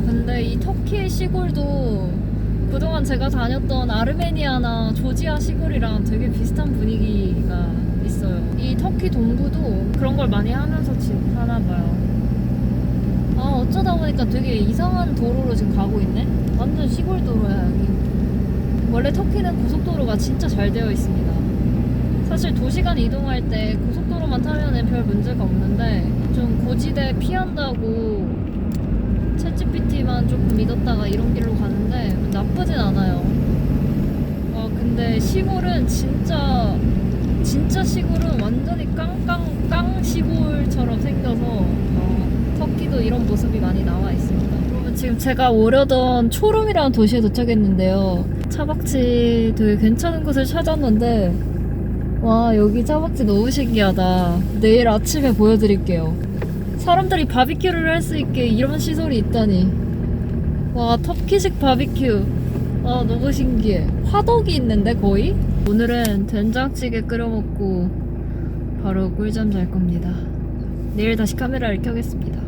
근데 이 터키의 시골도 그동안 제가 다녔던 아르메니아나 조지아 시골이랑 되게 비슷한 분위기가 있어요. 이 터키 동부도 그런 걸 많이 하면서 사나 봐요. 어쩌다 보니까 되게 이상한 도로로 지금 가고 있네? 완전 시골 도로야, 여기. 원래 터키는 고속도로가 진짜 잘 되어 있습니다. 사실 도시간 이동할 때 고속도로만 타면은 별 문제가 없는데 좀 고지대 피한다고 챗GPT만 조금 믿었다가 이런 길로 가는데 나쁘진 않아요. 근데 시골은 진짜 시골은 완전히 깡 시골처럼 생겨서 터키도 이런 모습이 많이 나와 있습니다. 여러분, 지금 제가 오려던 초룸이라는 도시에 도착했는데요. 차박지 되게 괜찮은 곳을 찾았는데 와, 여기 차박지 너무 신기하다. 내일 아침에 보여드릴게요. 사람들이 바비큐를 할 수 있게 이런 시설이 있다니. 와, 터키식 바비큐. 너무 신기해. 화덕이 있는데 거의? 오늘은 된장찌개 끓여 먹고 바로 꿀잠 잘 겁니다. 내일 다시 카메라를 켜겠습니다.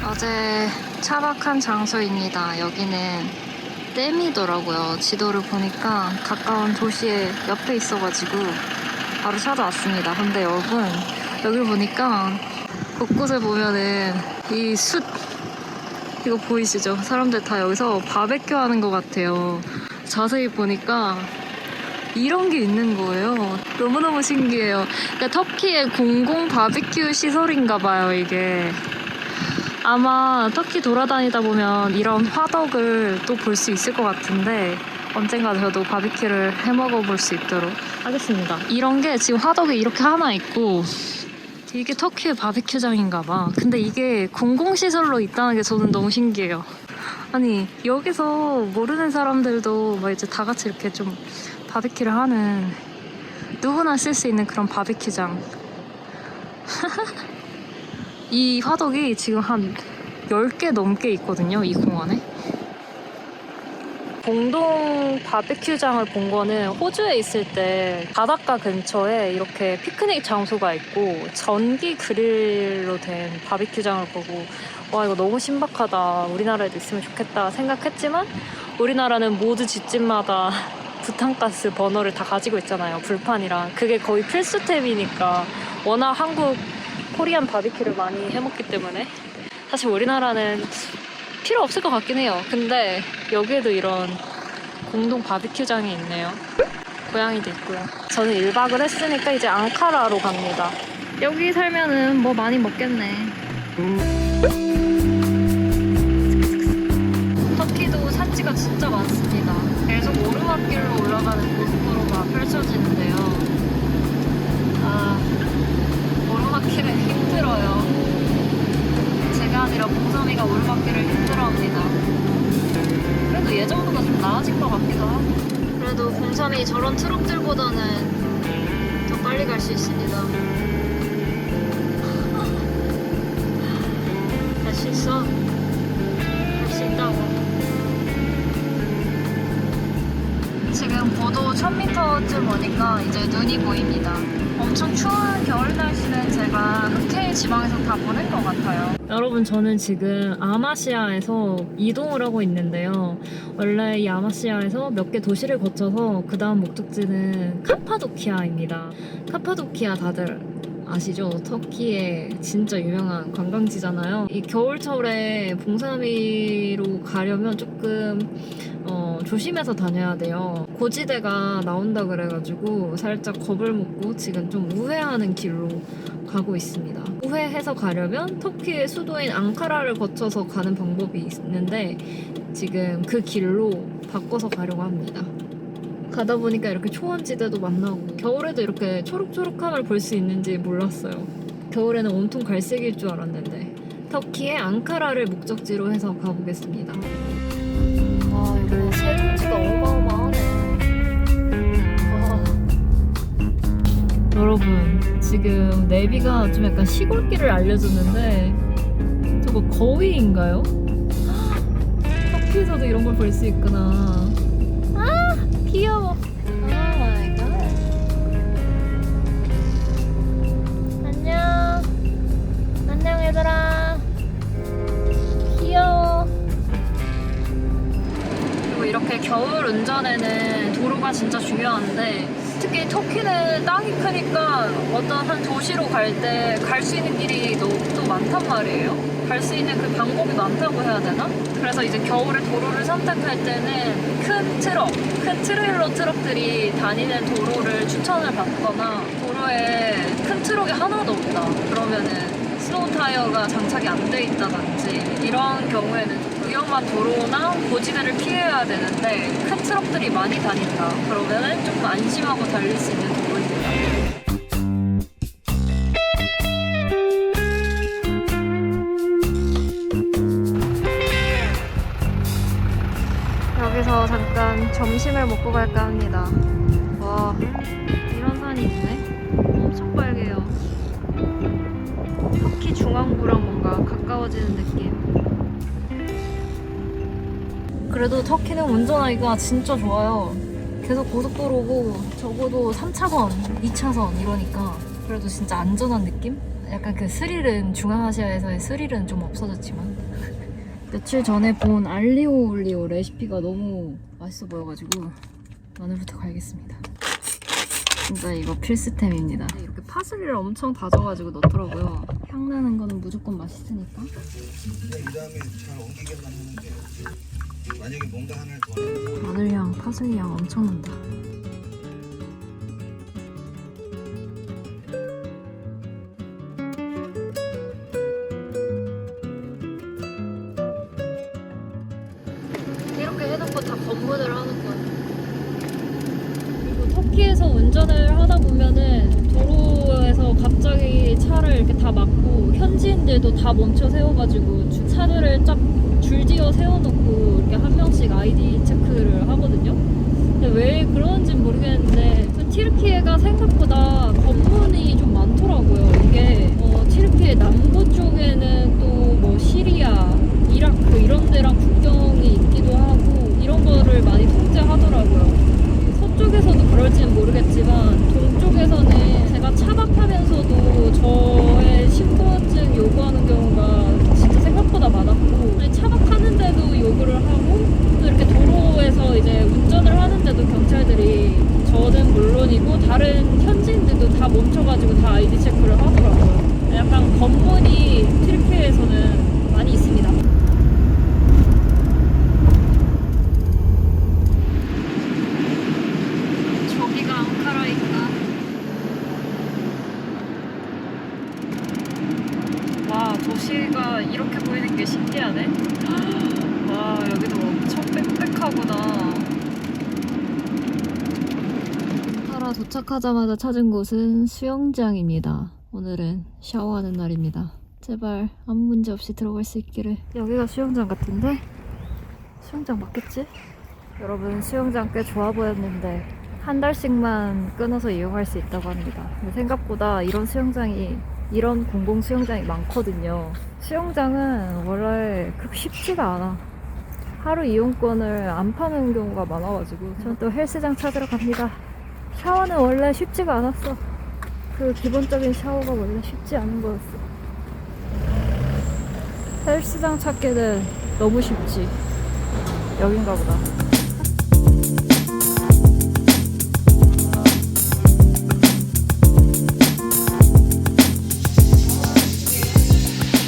어제 차박한 장소입니다. 여기는 댐이더라고요. 지도를 보니까 가까운 도시에 옆에 있어가지고 바로 찾아왔습니다. 근데 여러분, 여기를 보니까 곳곳에 보면은 이 숯, 이거 보이시죠? 사람들 다 여기서 바베큐 하는 것 같아요. 자세히 보니까 이런 게 있는 거예요. 너무너무 신기해요. 그러니까 터키의 공공 바비큐 시설인가 봐요, 이게. 아마 터키 돌아다니다 보면 이런 화덕을 또 볼 수 있을 것 같은데 언젠가 저도 바비큐를 해먹어 볼 수 있도록 하겠습니다. 이런 게 지금 화덕이 이렇게 하나 있고 이게 터키의 바비큐장인가 봐. 근데 이게 공공시설로 있다는 게 저는 너무 신기해요. 아니, 여기서 모르는 사람들도 막 이제 다 같이 이렇게 좀 바비큐를 하는, 누구나 쓸 수 있는 그런 바비큐장. 이 화덕이 지금 한 10개 넘게 있거든요, 이 공원에. 공동 바비큐장을 본 거는 호주에 있을 때 바닷가 근처에 이렇게 피크닉 장소가 있고 전기 그릴로 된 바비큐장을 보고 와, 이거 너무 신박하다, 우리나라에도 있으면 좋겠다 생각했지만 우리나라는 모두 집집마다 부탄가스 버너를 다 가지고 있잖아요, 불판이랑. 그게 거의 필수템이니까 워낙 한국 코리안 바비큐를 많이 해먹기 때문에 사실 우리나라는 필요 없을 것 같긴 해요. 근데 여기에도 이런 공동 바비큐장이 있네요. 고양이도 있고요. 저는 1박을 했으니까 이제 앙카라로 갑니다. 여기 살면은 뭐 많이 먹겠네. 터키도 산지가 진짜 많습니다. 계속 오르막길로 올라가는 고속도로가 펼쳐지는데요. 오르막길은 힘들어요. 제가 아니라 봉삼이가 오르막길을 힘들어합니다. 그래도 예전보다 좀 나아진 것 같기도 하고. 그래도 봉삼이 저런 트럭들보다는 더 빨리 갈 수 있습니다. 할 수 있어. 할 수 있다고. 지금 고도 1000m쯤 오니까 이제 눈이 보입니다. 엄청 추운 겨울 날씨는 제가 흑해 지방에서 다 보낸 것 같아요. 여러분, 저는 지금 아마시아에서 이동을 하고 있는데요. 원래 이 아마시아에서 몇 개 도시를 거쳐서 그 다음 목적지는 카파도키아입니다. 카파도키아 다들 아시죠? 터키의 진짜 유명한 관광지잖아요. 이 겨울철에 봉사미로 가려면 조금 조심해서 다녀야 돼요. 고지대가 나온다 그래가지고 살짝 겁을 먹고 지금 좀 우회하는 길로 가고 있습니다. 우회해서 가려면 터키의 수도인 앙카라를 거쳐서 가는 방법이 있는데 지금 그 길로 바꿔서 가려고 합니다. 가다 보니까 이렇게 초원지대도 만나고 겨울에도 이렇게 초록초록함을 볼 수 있는지 몰랐어요. 겨울에는 온통 갈색일 줄 알았는데. 터키의 앙카라를 목적지로 해서 가보겠습니다. 이거 세종지가 어마어마하네. 여러분, 지금 내비가 좀 약간 시골길을 알려줬는데 저거 거위인가요? 터키에서도 이런 걸 볼 수 있구나. 귀여워. 마이 갓. 안녕. 안녕 얘들아. 귀여워. 시골 운전에는 도로가 진짜 중요한데 특히 터키는 땅이 크니까 어떤 한 도시로 갈 때 갈 수 있는 길이 또 많단 말이에요. 갈 수 있는 그 방법이 많다고 해야 되나? 그래서 이제 겨울에 도로를 선택할 때는 큰 트레일러 트럭들이 다니는 도로를 추천을 받거나 도로에 큰 트럭이 하나도 없다. 그러면은 스노우 타이어가 장착이 안 돼 있다든지 이런 경우에는 위험한 도로나 고지대를 피해야 되는데 큰 트럭들이 많이 다닌다. 그러면은 조금 안심하고 달릴 수 있는 도로입니다. 여기서 잠깐 점심을 먹고 갈까 합니다. 와, 이런 산이 있네. 엄청 빨개요. 터키 중앙부랑 뭔가 가까워지는 느낌. 그래도 터키는 운전하기가 진짜 좋아요. 계속 고속도로고 적어도 3차선, 2차선 이러니까 그래도 진짜 안전한 느낌? 약간 그 스릴은 중앙아시아에서의 스릴은 좀 없어졌지만 며칠 전에 본 알리오 올리오 레시피가 너무 맛있어 보여가지고 오늘부터 가야겠습니다. 진짜 이거 필수템입니다. 이렇게 파슬리를 엄청 다져가지고 넣더라고요. 향나는 거는 무조건 맛있으니까. 이 다음에 잘 옮기게만 하면 돼요. 만약에 뭔가 하나를 더 마늘향, 파슬리향 엄청 난다. 이렇게 해놓고 다 검문을 하는 거야. 그리고 터키에서 운전을 하다 보면은 도로에서 갑자기 차를 이렇게 다 막고 현지인들도 다 멈춰 세워가지고 차들을 쫙 줄지어 세워놓고 이렇게 한 명씩 아이디 체크를 하거든요. 근데 왜 그런지는 모르겠는데 튀르키예가 생각보다 검문이 좀 많더라고요. 이게 튀르키예 남부 쪽에는 또 뭐 시리아, 이라크 이런 데랑 국경이 있기도 하고 이런 거를 많이 통제하더라고요. 서쪽에서도 그럴지는 모르겠지만 동쪽에서는 제가 차박하면서도 저의 신분증 요구하는 경우가 진짜 생각보다 많았고, 아니, 차박하는데도 요구를 하고 또 이렇게 도로에서 이제 운전을 하는데도 경찰들이 저는 물론이고 다른 현지인들도 다 멈춰가지고 다 아이디 체크를 하더라고요. 약간 검문이 튀르키예에서는 많이 있습니다. 저기가 앙카라인가? 와, 도시가 이렇게 보이는 게 신기하네. 와, 여기도 엄청 빽빽하구나. 앙카라 도착하자마자 찾은 곳은 수영장입니다. 오늘은 샤워하는 날입니다. 제발 아무 문제 없이 들어갈 수 있기를. 여기가 수영장 같은데? 수영장 맞겠지? 여러분, 수영장 꽤 좋아 보였는데 한 달씩만 끊어서 이용할 수 있다고 합니다. 근데 생각보다 이런 공공 수영장이 많거든요. 수영장은 원래 그렇게 쉽지가 않아. 하루 이용권을 안 파는 경우가 많아가지고 저는 또 헬스장 찾으러 갑니다. 샤워는 원래 쉽지가 않았어. 그 기본적인 샤워가 원래 쉽지 않은 거였어. 헬스장 찾기는 너무 쉽지. 여긴가 보다.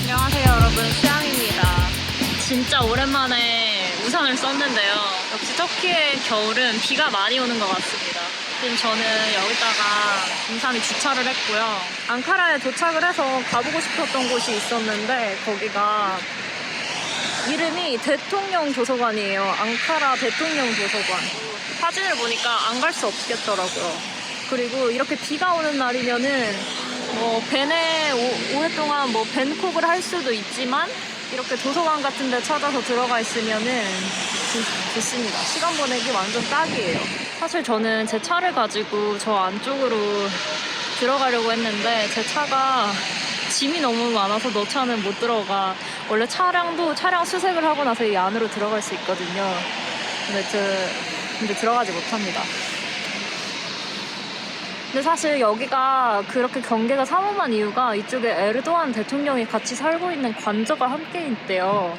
안녕하세요 여러분, 수양입니다. 진짜 오랜만에 우산을 썼는데요. 역시 터키의 겨울은 비가 많이 오는 것 같습니다. 지금 저는 여기다가 우산에 주차를 했고요. 앙카라에 도착을 해서 가보고 싶었던 곳이 있었는데 거기가 이름이 대통령 도서관이에요. 앙카라 대통령 도서관. 사진을 보니까 안 갈 수 없겠더라고요. 그리고 이렇게 비가 오는 날이면은 벤에 오랫동안 벤콕을 할 수도 있지만 이렇게 도서관 같은 데 찾아서 들어가 있으면은 좋습니다. 시간 보내기 완전 딱이에요. 사실 저는 제 차를 가지고 저 안쪽으로 들어가려고 했는데 제 차가 짐이 너무 많아서 너 차는 못 들어가. 원래 차량 수색을 하고 나서 이 안으로 들어갈 수 있거든요. 근데 들어가지 못합니다. 근데 사실 여기가 그렇게 경계가 삼엄한 이유가 이쪽에 에르도안 대통령이 같이 살고 있는 관저가 함께 있대요.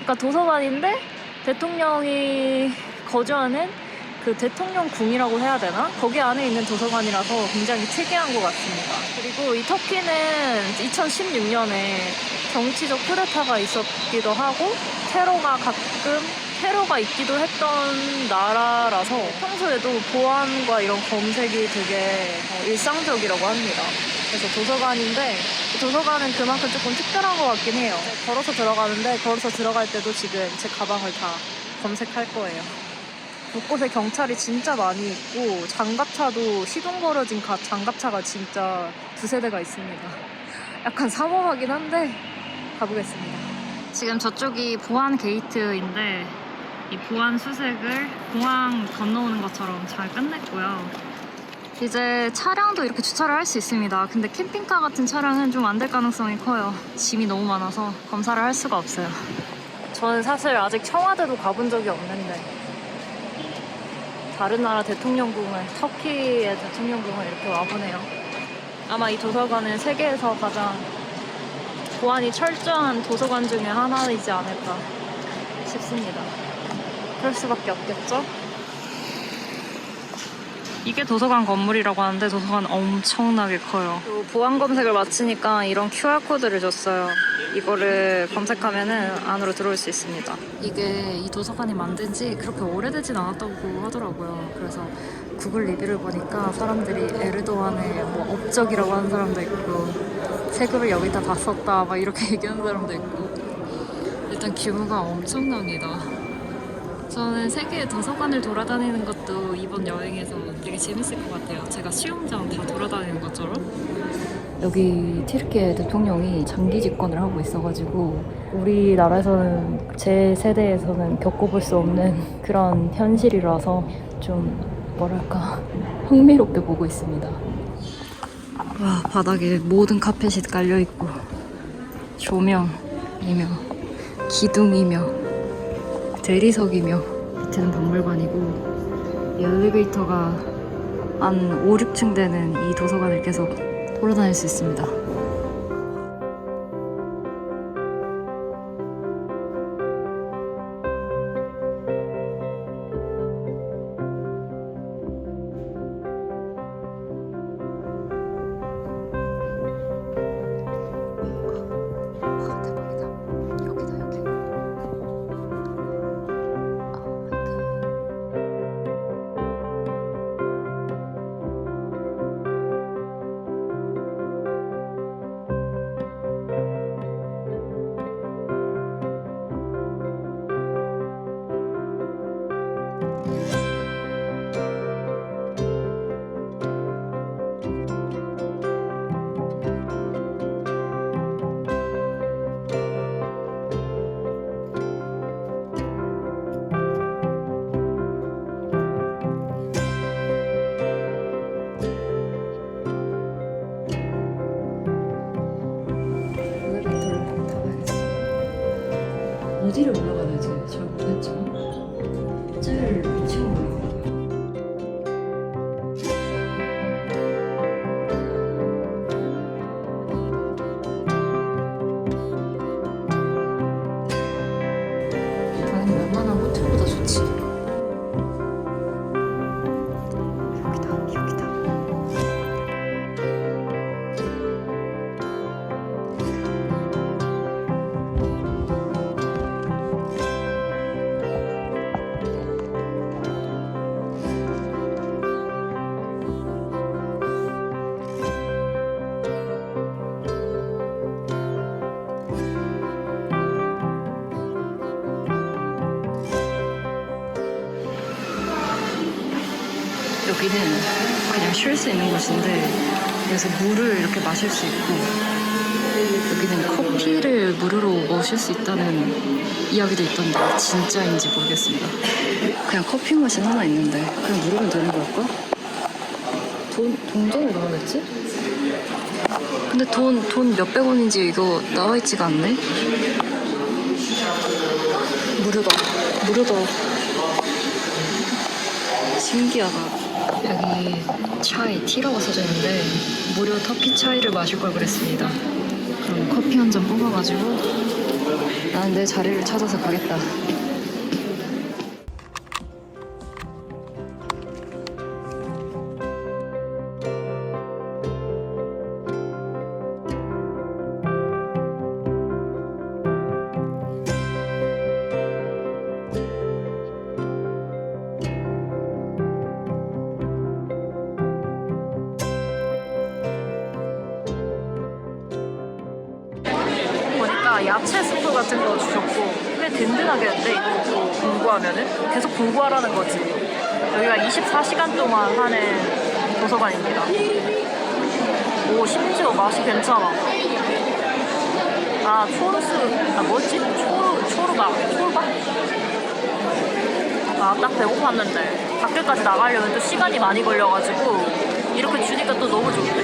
그러니까 도서관인데 대통령이 거주하는 그 대통령 궁이라고 해야 되나? 거기 안에 있는 도서관이라서 굉장히 특이한 것 같습니다. 그리고 이 터키는 2016년에 정치적 쿠데타가 있었기도 하고 테러가 있기도 했던 나라라서 평소에도 보안과 이런 검색이 되게 일상적이라고 합니다. 그래서 도서관인데 도서관은 그만큼 조금 특별한 것 같긴 해요. 걸어서 들어가는데 걸어서 들어갈 때도 지금 제 가방을 다 검색할 거예요. 곳곳에 경찰이 진짜 많이 있고 장갑차도 시동 걸어진 장갑차가 진짜 2-3대가 있습니다. 약간 삼엄하긴 한데 가보겠습니다. 지금 저쪽이 보안 게이트인데 이 보안 수색을 공항 건너오는 것처럼 잘 끝냈고요. 이제 차량도 이렇게 주차를 할 수 있습니다. 근데 캠핑카 같은 차량은 좀 안 될 가능성이 커요. 짐이 너무 많아서 검사를 할 수가 없어요. 저는 사실 아직 청와대도 가본 적이 없는데 다른 나라 대통령궁을, 터키의 대통령궁을 이렇게 와보네요. 아마 이 도서관은 세계에서 가장 보안이 철저한 도서관 중에 하나이지 않을까 싶습니다. 그럴 수밖에 없겠죠? 이게 도서관 건물이라고 하는데 도서관 엄청나게 커요. 보안 검색을 마치니까 이런 QR코드를 줬어요. 이거를 검색하면은 안으로 들어올 수 있습니다. 이게 이 도서관이 만든 지 그렇게 오래되진 않았다고 하더라고요. 그래서 구글 리뷰를 보니까 사람들이 에르도안의 뭐 업적이라고 하는 사람도 있고 세금을 여기다 다 썼다 막 이렇게 얘기하는 사람도 있고 일단 규모가 엄청납니다. 저는 세계의 도서관을 돌아다니는 것도 이번 여행에서 되게 재밌을 것 같아요. 제가 수영장 다 돌아다니는 것처럼. 여기 튀르키예 대통령이 장기 집권을 하고 있어가지고 우리나라에서는 제 세대에서는 겪어볼 수 없는 그런 현실이라서 좀 뭐랄까 흥미롭게 보고 있습니다. 와, 바닥에 모든 카펫이 깔려있고 조명이며 기둥이며 대리석이며 밑에는 박물관이고 이 엘리베이터가 한 5, 6층 되는 이 도서관을 계속 돌아다닐 수 있습니다. 어디를 올라가야 되지? 잘 모르겠지만 제일 위층으로 올라가요. 당연히 웬만한 호텔보다 좋지. 여기다. 여기는 그냥 쉴 수 있는 곳인데 그래서 물을 이렇게 마실 수 있고 여기는 커피를 무료로 마실 수 있다는 이야기도 있던데 진짜인지 모르겠습니다. 그냥 커피 머신 하나 있는데 그냥 누르면 되는 걸까? 동전이 나오겠지? 근데 돈 몇백 원인지 이거 나와 있지가 않네? 무료다. 신기하다. 여기 차이 티라고 써져 있는데 무료 터키 차이를 마실 걸 그랬습니다. 그럼 커피 한 잔 뽑아가지고 나는 내 자리를 찾아서 가겠다. 여기다가 야채 스프 같은 거 주셨고 꽤 든든하겠는데 이거 공부하면은 계속 공부하라는 거지. 여기가 24시간 동안 하는 도서관입니다. 오, 심지어 맛이 괜찮아. 아, 뭐지? 초르밥? 아, 딱 배고팠는데 밖에까지 나가려면 또 시간이 많이 걸려가지고 이렇게 주니까 또 너무 좋은데?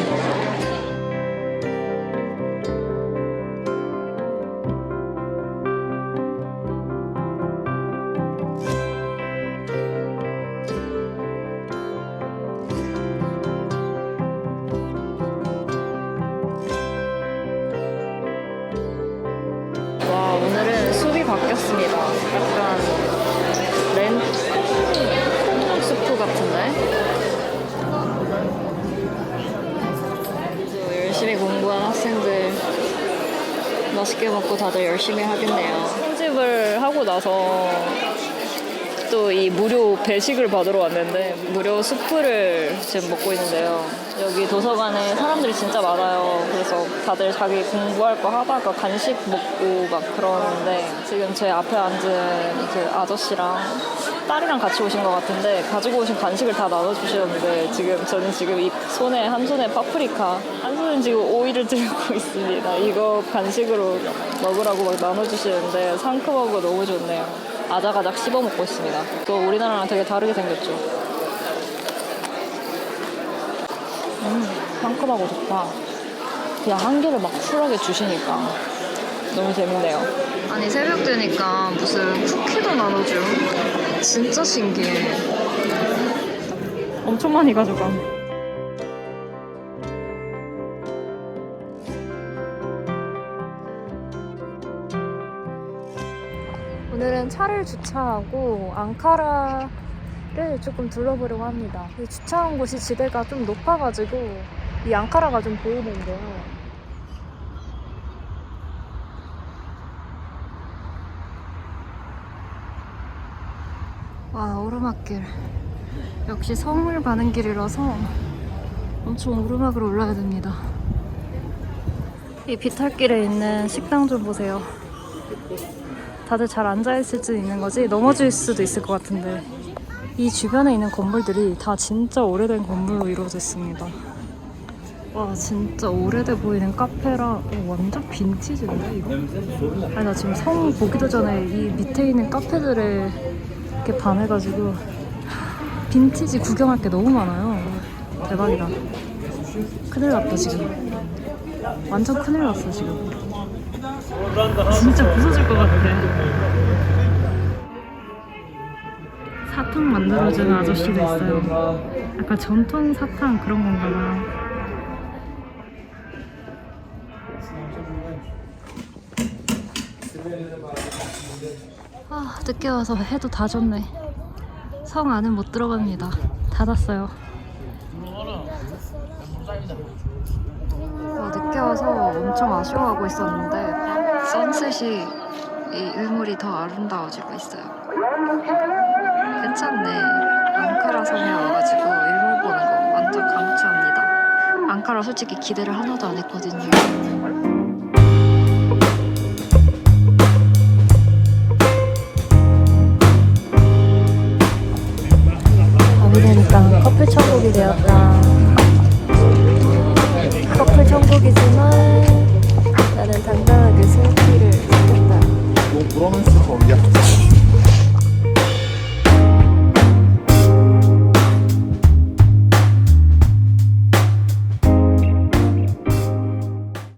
와, 오늘은 숲이 바뀌었습니다. 약간 콩 스프 같은데? 또 열심히 공부한 학생들 맛있게 먹고 다들 열심히 하겠네요. 편집을 하고 나서 또 이 무료 배식을 받으러 왔는데 무료 수프를 지금 먹고 있는데요. 여기 도서관에 사람들이 진짜 많아요. 그래서 다들 자기 공부할 거 하다가 간식 먹고 막 그러는데 지금 제 앞에 앉은 그 아저씨랑 딸이랑 같이 오신 것 같은데 가지고 오신 간식을 다 나눠주셨는데 저는 지금 한 손에 파프리카, 한 손은 지금 오이를 들고 있습니다. 이거 간식으로 먹으라고 막 나눠주시는데 상큼하고 너무 좋네요. 아작아작 씹어 먹고 있습니다. 또 우리나라랑 되게 다르게 생겼죠. 상큼하고 좋다. 그냥 한 개를 막 쿨하게 주시니까 너무 재밌네요. 아니, 새벽 되니까 무슨 쿠키도 나눠줘. 진짜 신기해. 엄청 많이 가져가. 오늘은 차를 주차하고 앙카라를 조금 둘러보려고 합니다. 이 주차한 곳이 지대가 좀 높아가지고 이 앙카라가 좀 보이는데요. 와, 오르막길. 역시 성을 가는 길이라서 엄청 오르막을 올라야 됩니다. 이 비탈길에 있는 식당 좀 보세요. 다들 잘 앉아있을 수 있는 거지 넘어질 수도 있을 것 같은데 이 주변에 있는 건물들이 다 진짜 오래된 건물로 이루어져 있습니다. 와, 진짜 오래돼 보이는 카페라 완전 빈티지인데 이거? 아니, 나 지금 성 보기도 전에 이 밑에 있는 카페들에 이렇게 반해가지고 빈티지 구경할 게 너무 많아요. 대박이다. 큰일 났다 지금. 완전 큰일 났어 지금. 진짜 부서질 것 같아. 사탕 만들어주는 아저씨도 있어요. 약간 전통 사탕 그런 건가 봐. 아, 늦게 와서 해도 다 졌네. 성 안은 못 들어갑니다. 닫았어요. 늦게 와서 엄청 아쉬워하고 있었는데 선셋이 이 일몰이 더 아름다워지고 있어요. 괜찮네. 앙카라 섬에 와가지고 일몰 보는 거 완전 강추합니다. 앙카라 솔직히 기대를 하나도 안 했거든요. 밤이 되니까 커플 천국이 되었다.